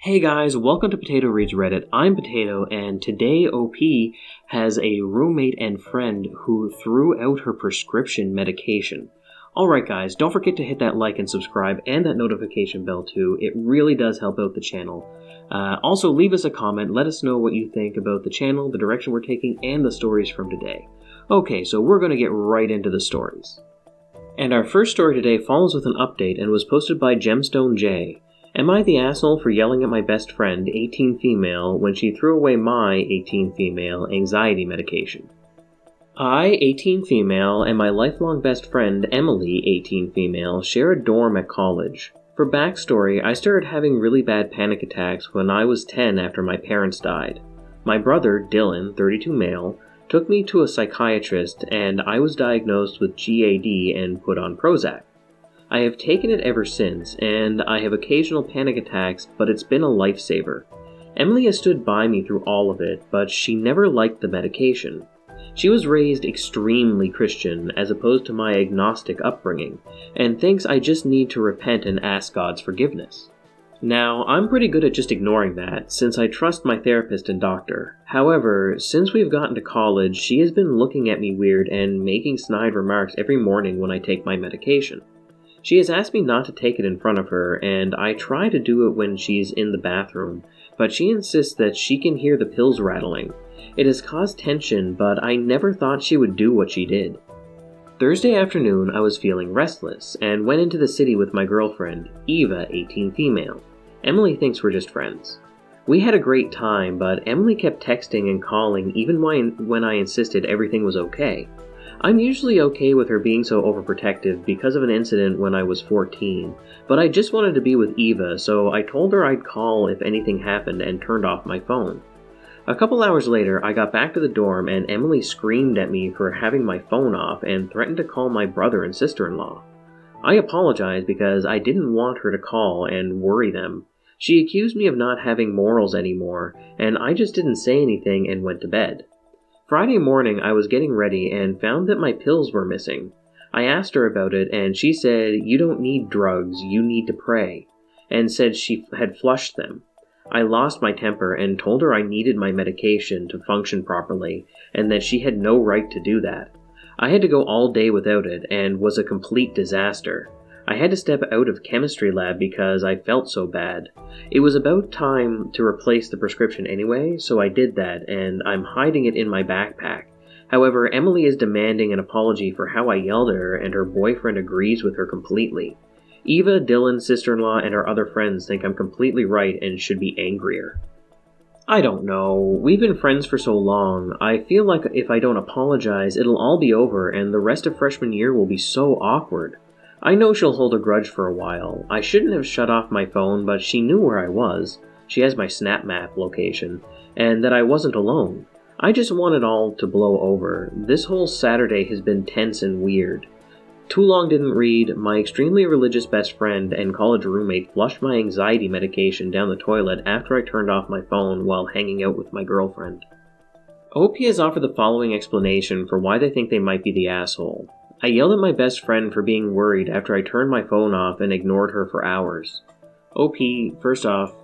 Hey guys, welcome to Potato Reads Reddit. I'm Potato, and today OP has a roommate and friend who threw out her prescription medication. Alright guys, don't forget to hit that like and subscribe and that notification bell too. It really does help out the channel. Also, leave us a comment, let us know what you think about the channel, the direction we're taking, and the stories from today. Okay, so we're going to get right into the stories. And our first story today follows with an update and was posted by Gemstone J. Am I the asshole for yelling at my best friend, 18 female, when she threw away my, 18 female, anxiety medication? I, 18 female, and my lifelong best friend, Emily, 18 female, share a dorm at college. For backstory, I started having really bad panic attacks when I was 10 after my parents died. My brother, Dylan, 32 male, took me to a psychiatrist and I was diagnosed with GAD and put on Prozac. I have taken it ever since, and I have occasional panic attacks, but it's been a lifesaver. Emily has stood by me through all of it, but she never liked the medication. She was raised extremely Christian, as opposed to my agnostic upbringing, and thinks I just need to repent and ask God's forgiveness. Now, I'm pretty good at just ignoring that, since I trust my therapist and doctor. However, since we've gotten to college, she has been looking at me weird and making snide remarks every morning when I take my medication. She has asked me not to take it in front of her, and I try to do it when she's in the bathroom, but she insists that she can hear the pills rattling. It has caused tension, but I never thought she would do what she did. Thursday afternoon, I was feeling restless, and went into the city with my girlfriend, Eva, 18 female. Emily thinks we're just friends. We had a great time, but Emily kept texting and calling even when I insisted everything was okay. I'm usually okay with her being so overprotective because of an incident when I was 14, but I just wanted to be with Eva, so I told her I'd call if anything happened and turned off my phone. A couple hours later, I got back to the dorm and Emily screamed at me for having my phone off and threatened to call my brother and sister-in-law. I apologized because I didn't want her to call and worry them. She accused me of not having morals anymore, and I just didn't say anything and went to bed. Friday morning, I was getting ready and found that my pills were missing. I asked her about it, and she said, "You don't need drugs, you need to pray," and said she had flushed them. I lost my temper and told her I needed my medication to function properly, and that she had no right to do that. I had to go all day without it, and was a complete disaster. I had to step out of chemistry lab because I felt so bad. It was about time to replace the prescription anyway, so I did that, and I'm hiding it in my backpack. However, Emily is demanding an apology for how I yelled at her, and her boyfriend agrees with her completely. Eva, Dylan's sister-in-law, and her other friends think I'm completely right and should be angrier. I don't know. We've been friends for so long. I feel like if I don't apologize, it'll all be over, and the rest of freshman year will be so awkward. I know she'll hold a grudge for a while. I shouldn't have shut off my phone, but she knew where I was. She has my Snap Map location, and that I wasn't alone. I just want it all to blow over. This whole Saturday has been tense and weird. Too long didn't read. My extremely religious best friend and college roommate flushed my anxiety medication down the toilet after I turned off my phone while hanging out with my girlfriend. OP has offered the following explanation for why they think they might be the asshole. I yelled at my best friend for being worried after I turned my phone off and ignored her for hours. OP, first off,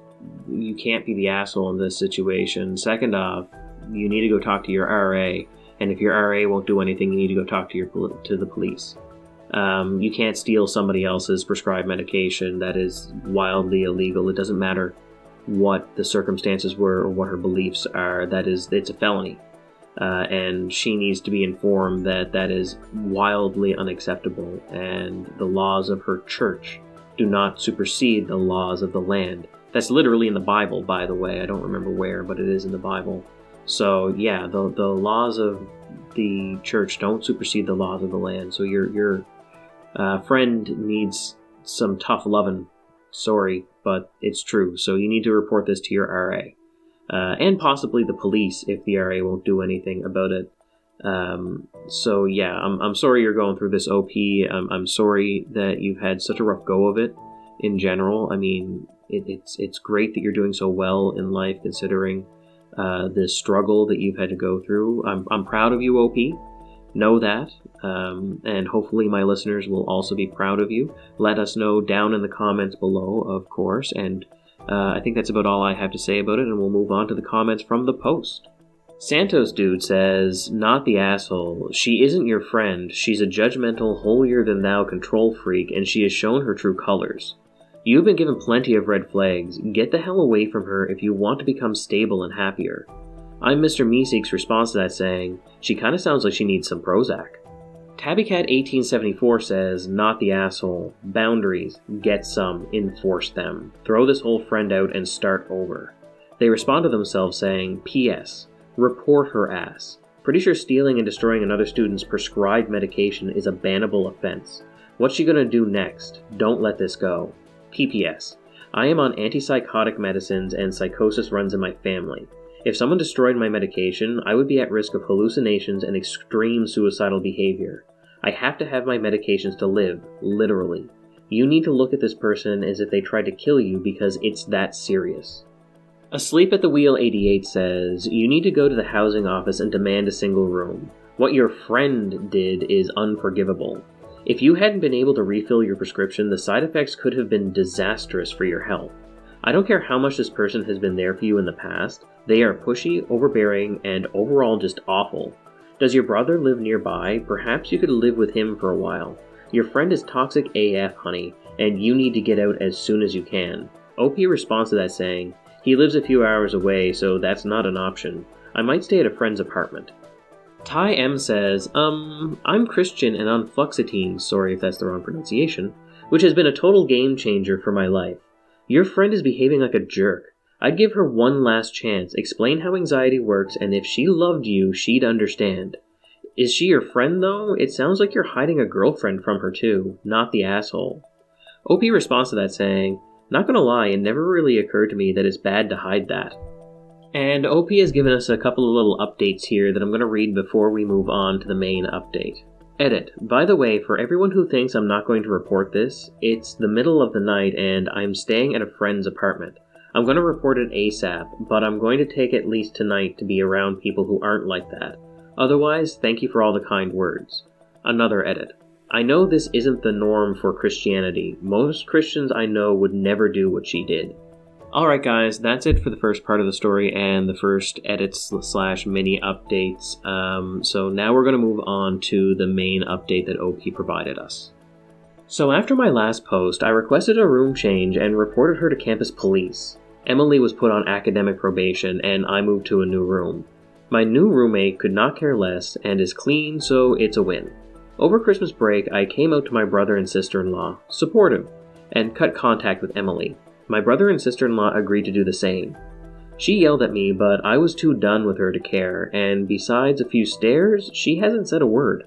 you can't be the asshole in this situation. Second off, you need to go talk to your RA, and if your RA won't do anything, you need to go talk to the police. You can't steal somebody else's prescribed medication. That is wildly illegal. It doesn't matter what the circumstances were or what her beliefs are. It's a felony. And she needs to be informed that that is wildly unacceptable, and the laws of her church do not supersede the laws of the land. That's literally in the Bible, by the way. I don't remember where, but it is in the Bible. So yeah, the laws of the church don't supersede the laws of the land. So your friend needs some tough loving. Sorry, but it's true. So you need to report this to your RA. And possibly the police if the RA won't do anything about it. So yeah, I'm sorry you're going through this, OP. I'm sorry that you've had such a rough go of it in general. I mean, it's great that you're doing so well in life considering the struggle that you've had to go through. I'm proud of you, OP. Know that, and hopefully my listeners will also be proud of you. Let us know down in the comments below, of course, and I think that's about all I have to say about it, and we'll move on to the comments from the post. Santos Dude says, "Not the asshole. She isn't your friend. She's a judgmental, holier-than-thou control freak, and she has shown her true colors. You've been given plenty of red flags. Get the hell away from her if you want to become stable and happier." I'm Mr. Meeseek's response to that saying, "She kinda sounds like she needs some Prozac." Tabbycat1874 says, "Not the asshole. Boundaries. Get some. Enforce them. Throw this whole friend out and start over." They respond to themselves saying, "P.S. Report her ass. Pretty sure stealing and destroying another student's prescribed medication is a bannable offense. What's she gonna do next? Don't let this go. P.P.S. I am on antipsychotic medicines and psychosis runs in my family. If someone destroyed my medication, I would be at risk of hallucinations and extreme suicidal behavior. I have to have my medications to live, literally. You need to look at this person as if they tried to kill you because it's that serious." Asleep at the Wheel 88 says, "You need to go to the housing office and demand a single room. What your friend did is unforgivable. If you hadn't been able to refill your prescription, the side effects could have been disastrous for your health. I don't care how much this person has been there for you in the past. They are pushy, overbearing, and overall just awful. Does your brother live nearby? Perhaps you could live with him for a while. Your friend is toxic AF, honey, and you need to get out as soon as you can." OP responds to that saying, "He lives a few hours away, so that's not an option. I might stay at a friend's apartment." Ty M says, I'm Christian and on fluoxetine, sorry if that's the wrong pronunciation, which has been a total game changer for my life. Your friend is behaving like a jerk. I'd give her one last chance, explain how anxiety works, and if she loved you, she'd understand. Is she your friend, though? It sounds like you're hiding a girlfriend from her, too, not the asshole." OP responds to that saying, "Not gonna lie, it never really occurred to me that it's bad to hide that." And OP has given us a couple of little updates here that I'm going to read before we move on to the main update. Edit. By the way, for everyone who thinks I'm not going to report this, it's the middle of the night and I'm staying at a friend's apartment. I'm going to report it ASAP, but I'm going to take at least tonight to be around people who aren't like that. Otherwise, thank you for all the kind words. Another edit. I know this isn't the norm for Christianity. Most Christians I know would never do what she did. Alright guys, that's it for the first part of the story and the first edits / mini updates. So now we're going to move on to the main update that OP provided us. So after my last post, I requested a room change and reported her to campus police. Emily was put on academic probation and I moved to a new room. My new roommate could not care less and is clean, so it's a win. Over Christmas break, I came out to my brother and sister-in-law, supportive, and cut contact with Emily. My brother and sister-in-law agreed to do the same. She yelled at me, but I was too done with her to care, and besides a few stares, she hasn't said a word.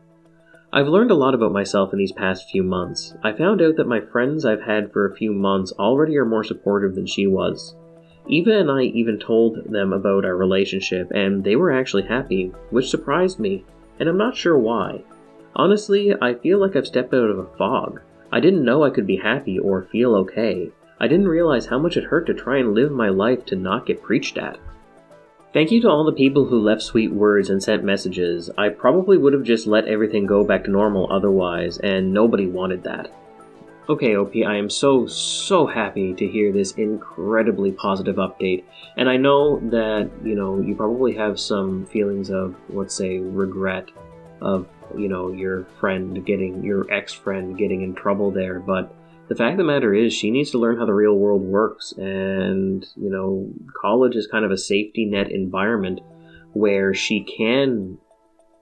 I've learned a lot about myself in these past few months. I found out that my friends I've had for a few months already are more supportive than she was. Eva and I even told them about our relationship, and they were actually happy, which surprised me, and I'm not sure why. Honestly, I feel like I've stepped out of a fog. I didn't know I could be happy or feel okay. I didn't realize how much it hurt to try and live my life to not get preached at. Thank you to all the people who left sweet words and sent messages. I probably would have just let everything go back to normal otherwise, and nobody wanted that. Okay, OP, I am so happy to hear this incredibly positive update, and I know that, you probably have some feelings of, let's say, regret of, your ex-friend getting in trouble there, but the fact of the matter is she needs to learn how the real world works, and, college is kind of a safety net environment where she can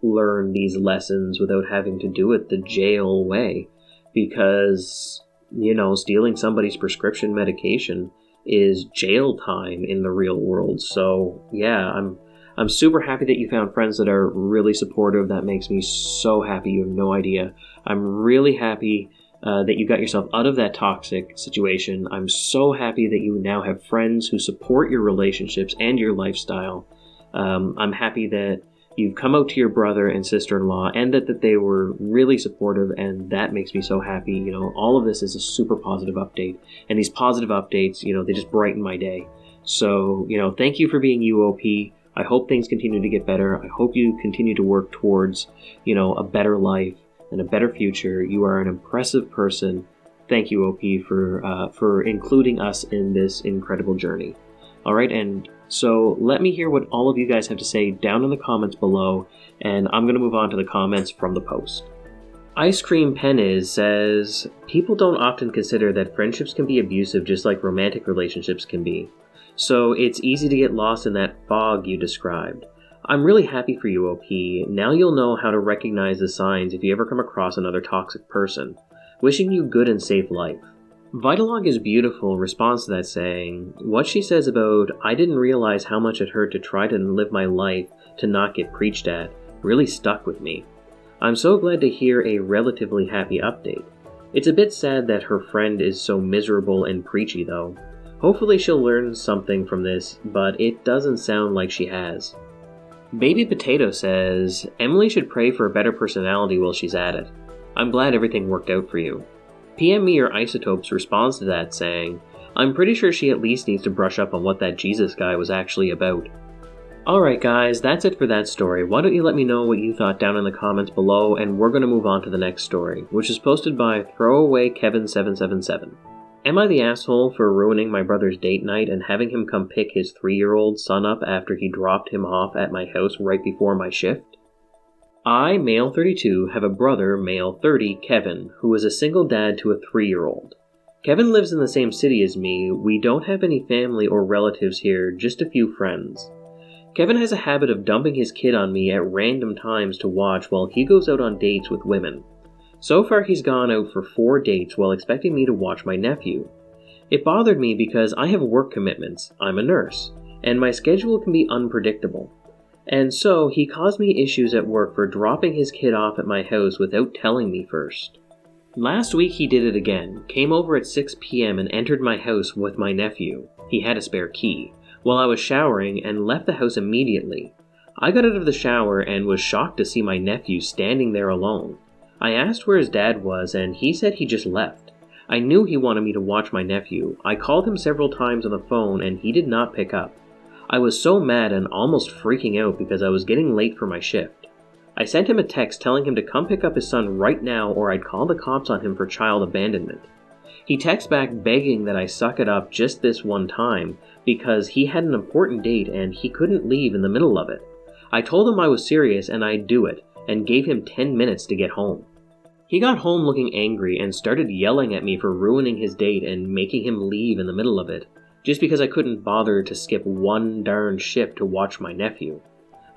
learn these lessons without having to do it the jail way, because, stealing somebody's prescription medication is jail time in the real world. So, yeah, I'm super happy that you found friends that are really supportive. That makes me so happy. You have no idea. I'm really happy that you got yourself out of that toxic situation. I'm so happy that you now have friends who support your relationships and your lifestyle. I'm happy that you've come out to your brother and sister-in-law and that they were really supportive, and that makes me so happy. All of this is a super positive update, and these positive updates, they just brighten my day. So, thank you for being UOP. I hope things continue to get better. I hope you continue to work towards, a better life and a better future. You are an impressive person, Thank you, OP, for including us in this incredible journey. All right, and so let me hear what all of you guys have to say down in the comments below, and I'm going to move on to the comments from the post. Ice Cream Peniz says, people don't often consider that friendships can be abusive just like romantic relationships can be. So it's easy to get lost in that fog you described. I'm really happy for you, OP. Now you'll know how to recognize the signs if you ever come across another toxic person. Wishing you good and safe life. Vitalog is beautiful responds to that saying, what she says about, I didn't realize how much it hurt to try to live my life to not get preached at, really stuck with me. I'm so glad to hear a relatively happy update. It's a bit sad that her friend is so miserable and preachy though. Hopefully she'll learn something from this, but it doesn't sound like she has. Baby Potato says, Emily should pray for a better personality while she's at it. I'm glad everything worked out for you. PM Me Your Isotopes responds to that saying, I'm pretty sure she at least needs to brush up on what that Jesus guy was actually about. Alright guys, that's it for that story. Why don't you let me know what you thought down in the comments below, and we're going to move on to the next story, which is posted by Throwaway Kevin777. Am I the asshole for ruining my brother's date night and having him come pick his 3-year-old son up after he dropped him off at my house right before my shift? I, male 32, have a brother, male 30, Kevin, who is a single dad to a 3-year-old. Kevin lives in the same city as me. We don't have any family or relatives here, just a few friends. Kevin has a habit of dumping his kid on me at random times to watch while he goes out on dates with women. So far he's gone out for 4 dates while expecting me to watch my nephew. It bothered me because I have work commitments, I'm a nurse, and my schedule can be unpredictable. And so he caused me issues at work for dropping his kid off at my house without telling me first. Last week he did it again, came over at 6 p.m. and entered my house with my nephew. He had a spare key. While I was showering and left the house immediately. I got out of the shower and was shocked to see my nephew standing there alone. I asked where his dad was and he said he just left. I knew he wanted me to watch my nephew. I called him several times on the phone and he did not pick up. I was so mad and almost freaking out because I was getting late for my shift. I sent him a text telling him to come pick up his son right now or I'd call the cops on him for child abandonment. He texts back begging that I suck it up just this one time because he had an important date and he couldn't leave in the middle of it. I told him I was serious and I'd do it, and gave him 10 minutes to get home. He got home looking angry and started yelling at me for ruining his date and making him leave in the middle of it, just because I couldn't bother to skip one darn shift to watch my nephew.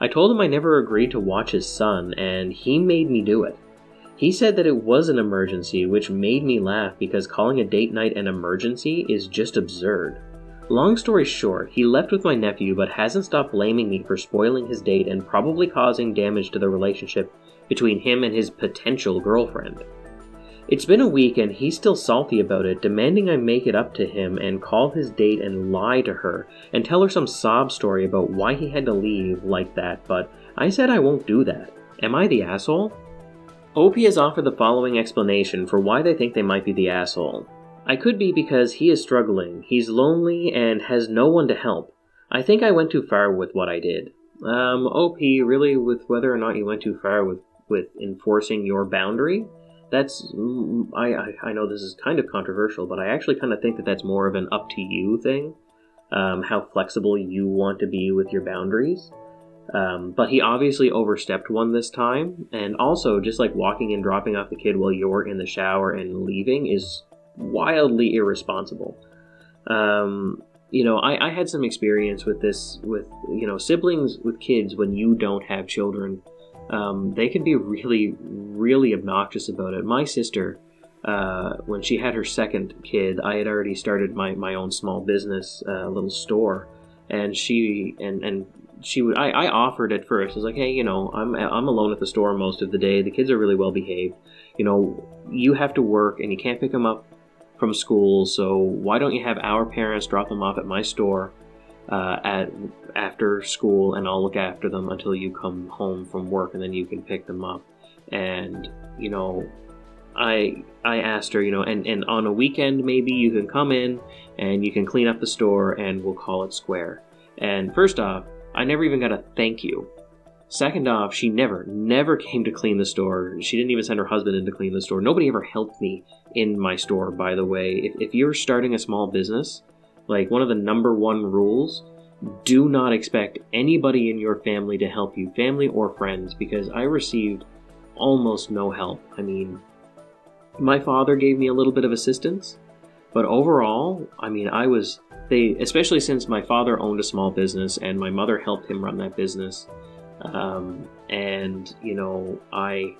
I told him I never agreed to watch his son, and he made me do it. He said that it was an emergency, which made me laugh because calling a date night an emergency is just absurd. Long story short, he left with my nephew but hasn't stopped blaming me for spoiling his date and probably causing damage to the relationship between him and his potential girlfriend. It's been a week and he's still salty about it, demanding I make it up to him and call his date and lie to her and tell her some sob story about why he had to leave like that, but I said I won't do that. Am I the asshole? OP has offered the following explanation for why they think they might be the asshole. I could be because he is struggling, he's lonely, and has no one to help. I think I went too far with what I did. OP, really, with whether or not you went too far with enforcing your boundary? That's, I know this is kind of controversial, but I actually kind of think that that's more of an up to you thing. How flexible you want to be with your boundaries. But he obviously overstepped one this time, and also just like walking and dropping off the kid while you're in the shower and leaving is wildly irresponsible. I had some experience with this with siblings with kids when you don't have children. They can be really, really obnoxious about it. My sister, when she had her second kid, I had already started my own small business, little store, and I offered at first. I was like, hey, I'm alone at the store most of the day. The kids are really well behaved. You have to work and you can't pick them up from school, so why don't you have our parents drop them off at my store after school, and I'll look after them until you come home from work, and then you can pick them up. And I asked her, and on a weekend maybe you can come in and you can clean up the store and we'll call it square. And first off, I never even got a thank you. Second off, she never came to clean the store. She didn't even send her husband in to clean the store. Nobody ever helped me in my store, by the way. If you're starting a small business, like, one of the number one rules, do not expect anybody in your family to help you, family or friends, because I received almost no help. I mean, my father gave me a little bit of assistance, but overall, I mean, especially since my father owned a small business and my mother helped him run that business, and, you know, I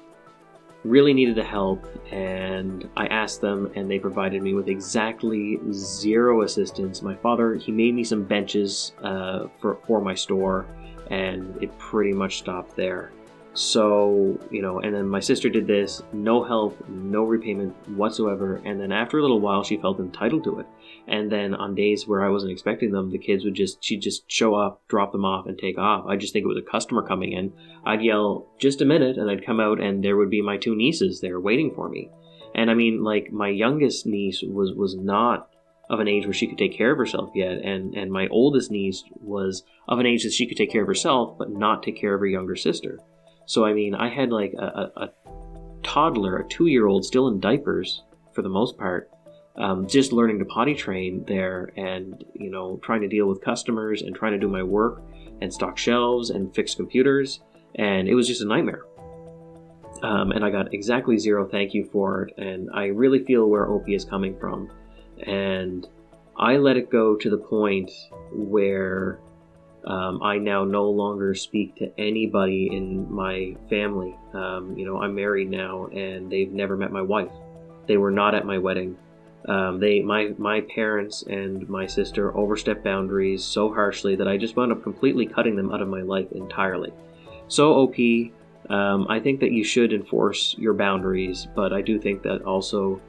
really needed the help, and I asked them, and they provided me with exactly zero assistance. My father, he made me some benches for my store, and it pretty much stopped there. So, you know, and then my sister did this, no help, no repayment whatsoever, and then after a little while she felt entitled to it. And then on days where I wasn't expecting them, the kids she'd just show up, drop them off, and take off. I just think it was a customer coming in. I'd yell, "Just a minute," and I'd come out, and there would be my two nieces there waiting for me. And I mean, like, my youngest niece was not of an age where she could take care of herself yet, and my oldest niece was of an age that she could take care of herself, but not take care of her younger sister. So, I mean, I had like a toddler, a 2-year-old, still in diapers for the most part, just learning to potty train there, and, you know, trying to deal with customers and trying to do my work and stock shelves and fix computers, and it was just a nightmare. And I got exactly zero thank you for it, and I really feel where OP is coming from. And I let it go to the point where I now no longer speak to anybody in my family. You know, I'm married now, and they've never met my wife. They were not at my wedding. My parents and my sister overstepped boundaries so harshly that I just wound up completely cutting them out of my life entirely. So, OP, I think that you should enforce your boundaries, but I do think that also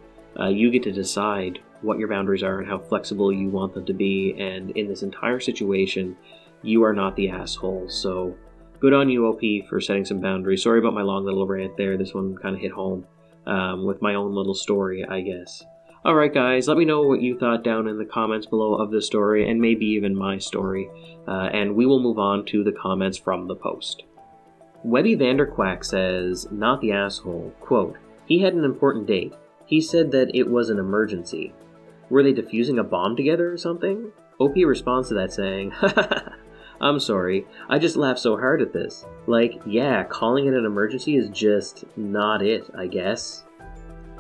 you get to decide what your boundaries are and how flexible you want them to be, and in this entire situation, you are not the asshole. So good on you, OP, for setting some boundaries. Sorry about my long little rant there. This one kind of hit home with my own little story, I guess. Alright guys, let me know what you thought down in the comments below of this story, and maybe even my story, and we will move on to the comments from the post. Webby Vanderquack says, "Not the asshole. Quote, he had an important date. He said that it was an emergency. Were they defusing a bomb together or something?" OP responds to that saying, "Ha ha ha. I'm sorry, I just laughed so hard at this. Like, yeah, calling it an emergency is just not it, I guess."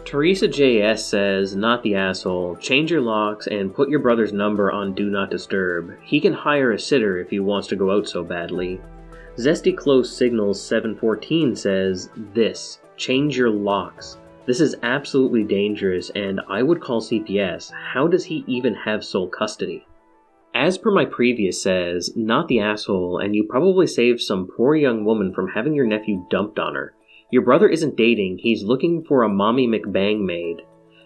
Teresa JS says, "Not the asshole. Change your locks and put your brother's number on Do Not Disturb. He can hire a sitter if he wants to go out so badly." Zesty Close Signals 714 says, change your locks. This is absolutely dangerous, and I would call CPS. How does he even have sole custody?" As per my previous says, "Not the asshole, and you probably saved some poor young woman from having your nephew dumped on her. Your brother isn't dating, he's looking for a mommy McBang maid."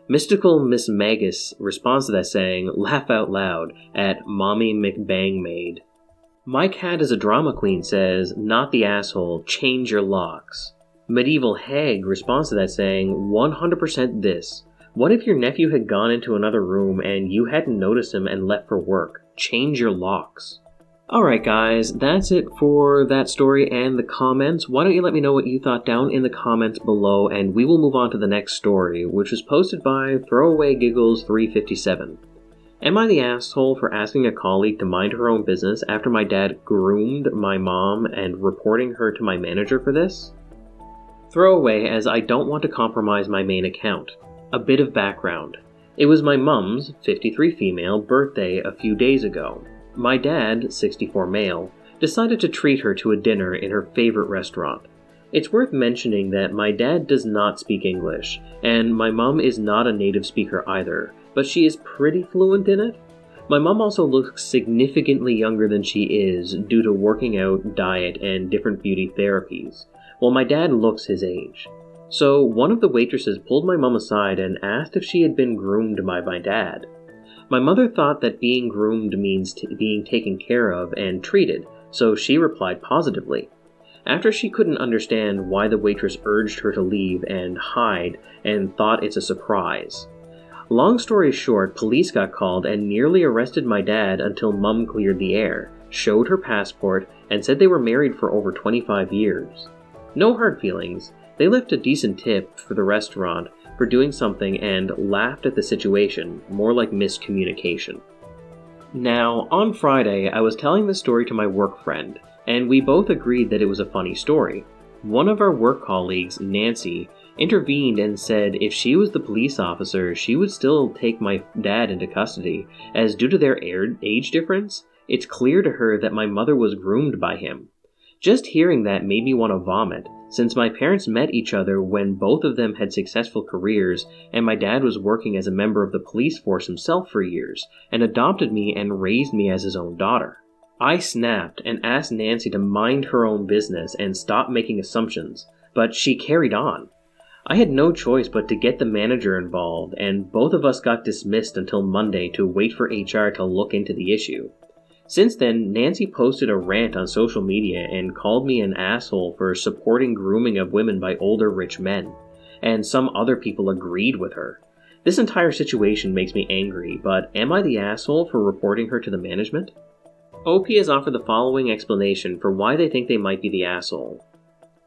Mystical Miss Magus responds to that saying, "Laugh out loud," at mommy McBang maid. My Cat is a Drama Queen says, "Not the asshole, change your locks." Medieval Hag responds to that saying, 100% this. What if your nephew had gone into another room and you hadn't noticed him and left for work? Change your locks. Alright guys, that's it for that story and the comments. Why don't you let me know what you thought down in the comments below, and we will move on to the next story, which was posted by Throwaway Giggles 357. Am I the asshole for asking a colleague to mind her own business after my dad groomed my mom and reporting her to my manager for this? Throwaway, as I don't want to compromise my main account. A bit of background. It was my mum's, 53 female, birthday a few days ago. My dad, 64 male, decided to treat her to a dinner in her favorite restaurant. It's worth mentioning that my dad does not speak English, and my mum is not a native speaker either, but she is pretty fluent in it. My mum also looks significantly younger than she is due to working out, diet, and different beauty therapies, while my dad looks his age. So one of the waitresses pulled my mum aside and asked if she had been groomed by my dad. My mother thought that being groomed means being taken care of and treated, so she replied positively. After she couldn't understand why the waitress urged her to leave and hide and thought it's a surprise. Long story short, police got called and nearly arrested my dad until Mum cleared the air, showed her passport, and said they were married for over 25 years. No hard feelings. They left a decent tip for the restaurant for doing something and laughed at the situation, more like miscommunication. Now, on Friday, I was telling the story to my work friend, and we both agreed that it was a funny story. One of our work colleagues, Nancy, intervened and said if she was the police officer, she would still take my dad into custody, as due to their age difference, it's clear to her that my mother was groomed by him. Just hearing that made me want to vomit, since my parents met each other when both of them had successful careers, and my dad was working as a member of the police force himself for years, and adopted me and raised me as his own daughter. I snapped and asked Nancy to mind her own business and stop making assumptions, but she carried on. I had no choice but to get the manager involved, and both of us got dismissed until Monday to wait for HR to look into the issue. Since then, Nancy posted a rant on social media and called me an asshole for supporting grooming of women by older rich men, and some other people agreed with her. This entire situation makes me angry, but am I the asshole for reporting her to the management? OP has offered the following explanation for why they think they might be the asshole.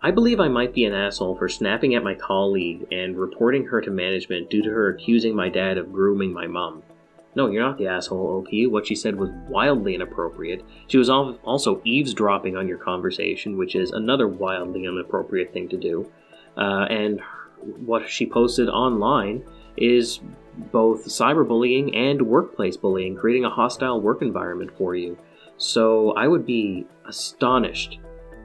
I believe I might be an asshole for snapping at my colleague and reporting her to management due to her accusing my dad of grooming my mom. No, you're not the asshole, OP. What she said was wildly inappropriate. She was also eavesdropping on your conversation, which is another wildly inappropriate thing to do. And what she posted online is both cyberbullying and workplace bullying, creating a hostile work environment for you. So I would be astonished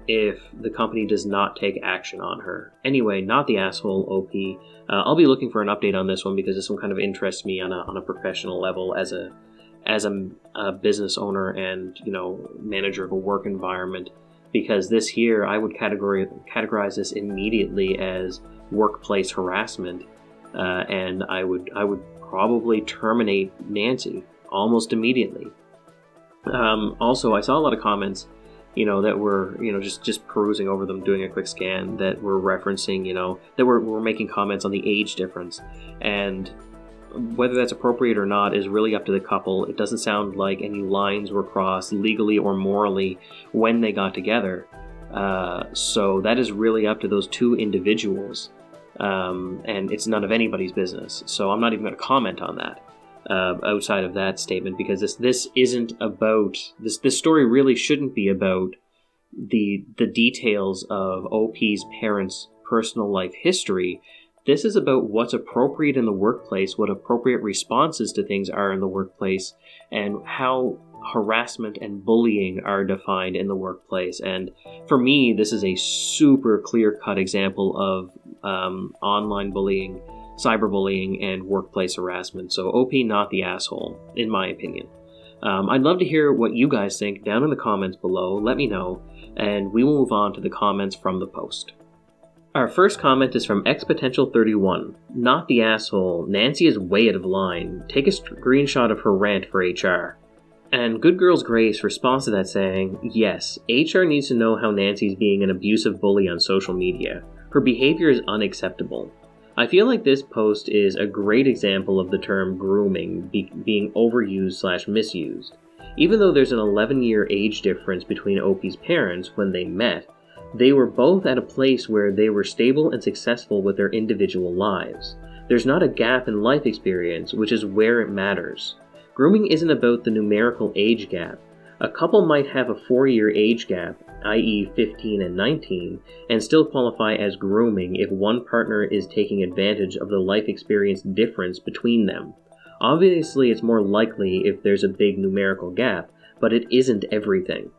if the company does not take action on her. Anyway, not the asshole, OP. I'll be looking for an update on this one because this one kind of interests me on a professional level as a business owner and manager of a work environment. Because this here, I would categorize this immediately as workplace harassment, and I would probably terminate Nancy almost immediately. Also, I saw a lot of comments that were, just perusing over them, doing a quick scan, that were referencing, that were making comments on the age difference. And whether that's appropriate or not is really up to the couple. It doesn't sound like any lines were crossed legally or morally when they got together. So that is really up to those two individuals. And it's none of anybody's business. So I'm not even going to comment on that. Outside of that statement, because this isn't about this story really shouldn't be about the details of OP's parents' personal life history. This is about what's appropriate in the workplace, what appropriate responses to things are in the workplace, and how harassment and bullying are defined in the workplace. And for me, this is a super clear-cut example of online bullying, cyberbullying, and workplace harassment. So OP, not the asshole, in my opinion. I'd love to hear what you guys think down in the comments below. Let me know, and we will move on to the comments from the post. Our first comment is from Xpotential31. Not the asshole. Nancy is way out of line. Take a screenshot of her rant for HR. And Good Girls Grace responds to that saying, yes, HR needs to know how Nancy's being an abusive bully on social media. Her behavior is unacceptable. I feel like this post is a great example of the term grooming being overused/misused. Even though there's an 11-year age difference between OP's parents when they met, they were both at a place where they were stable and successful with their individual lives. There's not a gap in life experience, which is where it matters. Grooming isn't about the numerical age gap. A couple might have a 4-year age gap, i.e. 15 and 19, and still qualify as grooming if one partner is taking advantage of the life experience difference between them. Obviously, it's more likely if there's a big numerical gap, but it isn't everything.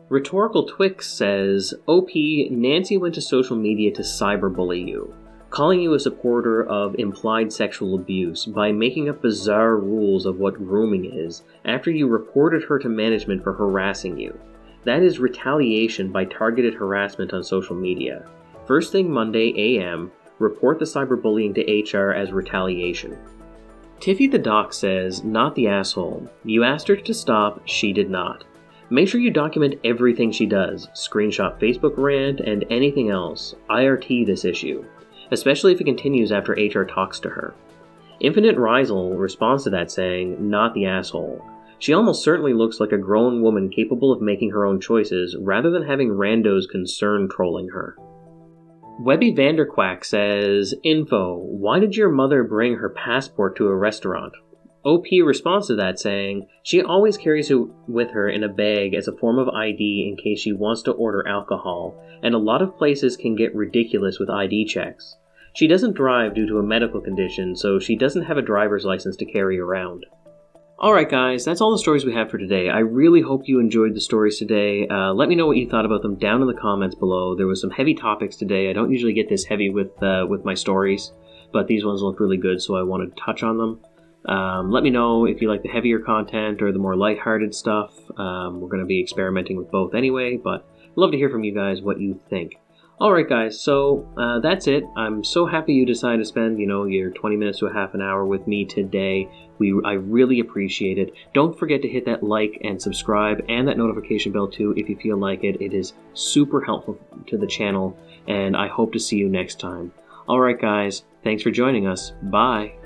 Rhetorical Twix says, OP, Nancy went to social media to cyberbully you, calling you a supporter of implied sexual abuse by making up bizarre rules of what grooming is after you reported her to management for harassing you. That is retaliation by targeted harassment on social media. First thing Monday AM, report the cyberbullying to HR as retaliation. Tiffy the Doc says, not the asshole. You asked her to stop, she did not. Make sure you document everything she does, screenshot Facebook rant, and anything else. IRT this issue, especially if it continues after HR talks to her. Infinite Rizel responds to that saying, "Not the asshole. She almost certainly looks like a grown woman capable of making her own choices, rather than having randos concerned trolling her." Webby Vanderquack says, "Info, why did your mother bring her passport to a restaurant?" OP responds to that saying, "She always carries it with her in a bag as a form of ID in case she wants to order alcohol, and a lot of places can get ridiculous with ID checks. She doesn't drive due to a medical condition, so she doesn't have a driver's license to carry around." Alright guys, that's all the stories we have for today. I really hope you enjoyed the stories today. Let me know what you thought about them down in the comments below. There was some heavy topics today. I don't usually get this heavy with my stories, but these ones look really good, so I wanted to touch on them. Let me know if you like the heavier content or the more lighthearted stuff. We're going to be experimenting with both anyway, but I'd love to hear from you guys what you think. Alright guys, so that's it. I'm so happy you decided to spend, your 20 minutes to a half an hour with me today. I really appreciate it. Don't forget to hit that like and subscribe and that notification bell too if you feel like it. It is super helpful to the channel, and I hope to see you next time. Alright guys, thanks for joining us. Bye!